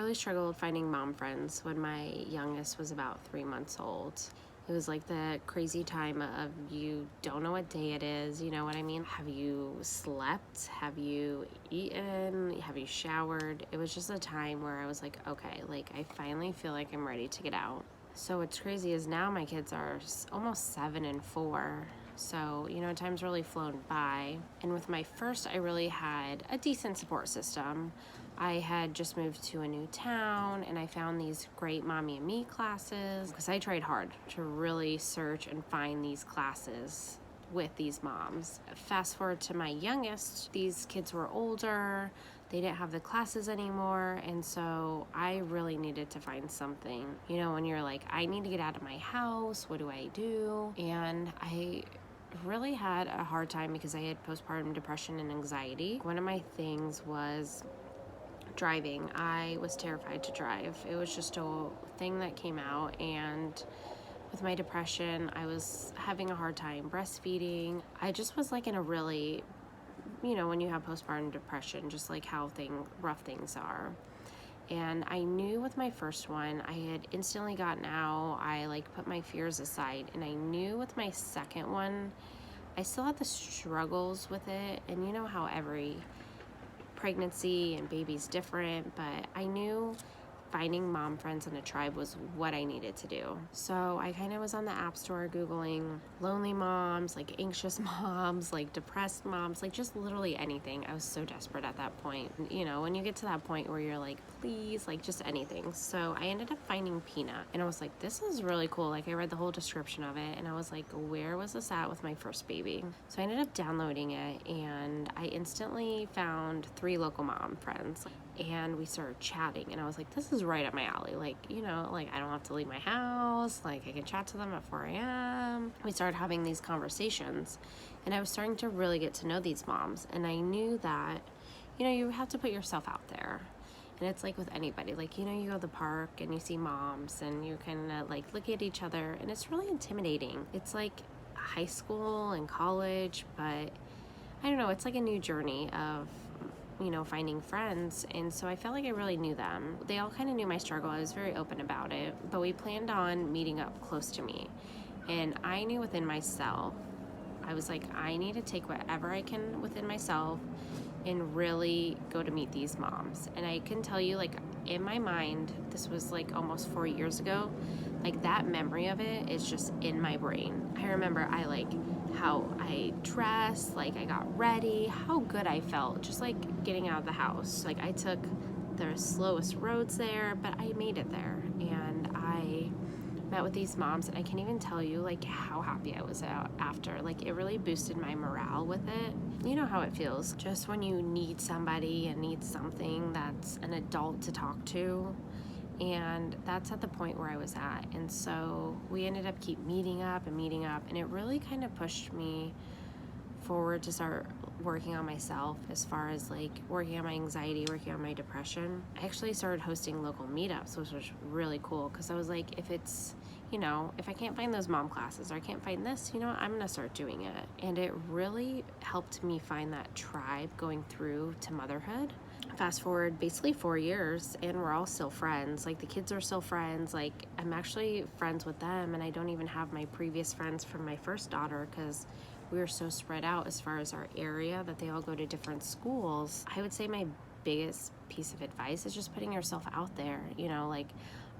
really struggled finding mom friends when my youngest was about 3 months old. It was like the crazy time of you don't know what day it is, you know what I mean? Have you slept? Have you eaten? Have you showered? It was just a time where I was like, okay, like I finally feel like I'm ready to get out. So what's crazy is now my kids are almost 7 and 4. So, time's really flown by. And with my first, I really had a decent support system. I had just moved to a new town and I found these great Mommy and Me classes because I tried hard to really search and find these classes with these moms. Fast forward to my youngest, these kids were older, they didn't have the classes anymore, and so I really needed to find something. When you're like, I need to get out of my house, what do I do? And I really had a hard time because I had postpartum depression and anxiety. One of my things was driving. I was terrified to drive. It was just a thing that came out, and with my depression, I was having a hard time breastfeeding. I just was like in a really, when you have postpartum depression, just like how rough things are. And I knew with my first one, I had instantly gotten out. I put my fears aside. And I knew with my second one, I still had the struggles with it. And you know how every pregnancy and baby's different, but I knew finding mom friends in a tribe was what I needed to do. So I kind of was on the app store Googling lonely moms, anxious moms, depressed moms, just literally anything. I was so desperate at that point. When you get to that point where you're please, just anything. So I ended up finding Peanut and I was like, this is really cool. I read the whole description of it and I was like, where was this at with my first baby? So I ended up downloading it and I instantly found 3 local mom friends. And we started chatting and I was like, this is right up my alley. I don't have to leave my house. I can chat to them at 4 a.m. We started having these conversations and I was starting to really get to know these moms. And I knew that, you have to put yourself out there. And it's with anybody, you go to the park and you see moms and you kind of look at each other and it's really intimidating. It's like high school and college, but I don't know, it's like a new journey of finding friends. And so I felt like I really knew them. They all kind of knew my struggle. I was very open about it, but we planned on meeting up close to me. And I knew within myself, I was like, I need to take whatever I can within myself and really go to meet these moms. And I can tell you, in my mind, this was almost 4 years ago, that memory of it is just in my brain. I remember how I dressed, I got ready, how good I felt, just getting out of the house. I took the slowest roads there, but I made it there. And I met with these moms and I can't even tell you how happy I was after. It really boosted my morale with it. You know how it feels just when you need somebody and need something that's an adult to talk to. And that's at the point where I was at. And so we ended up keep meeting up, and it really kind of pushed me forward to start working on myself as far as working on my anxiety, working on my depression. I actually started hosting local meetups, which was really cool because I was like, if it's, if I can't find those mom classes or I can't find this, I'm gonna start doing it. And it really helped me find that tribe going through to motherhood. Fast forward basically 4 years and we're all still friends. The kids are still friends. I'm actually friends with them and I don't even have my previous friends from my first daughter because we were so spread out as far as our area that they all go to different schools. I would say my biggest piece of advice is just putting yourself out there.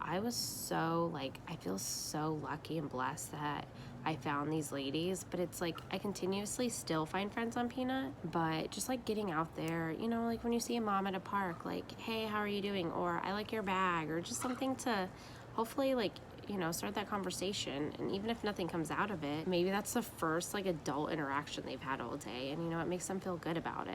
I was so I feel so lucky and blessed that I found these ladies, but it's I continuously still find friends on Peanut, but just getting out there, when you see a mom at a park, hey, how are you doing? Or I like your bag, or just something to hopefully start that conversation. And even if nothing comes out of it, maybe that's the first adult interaction they've had all day, and it makes them feel good about it.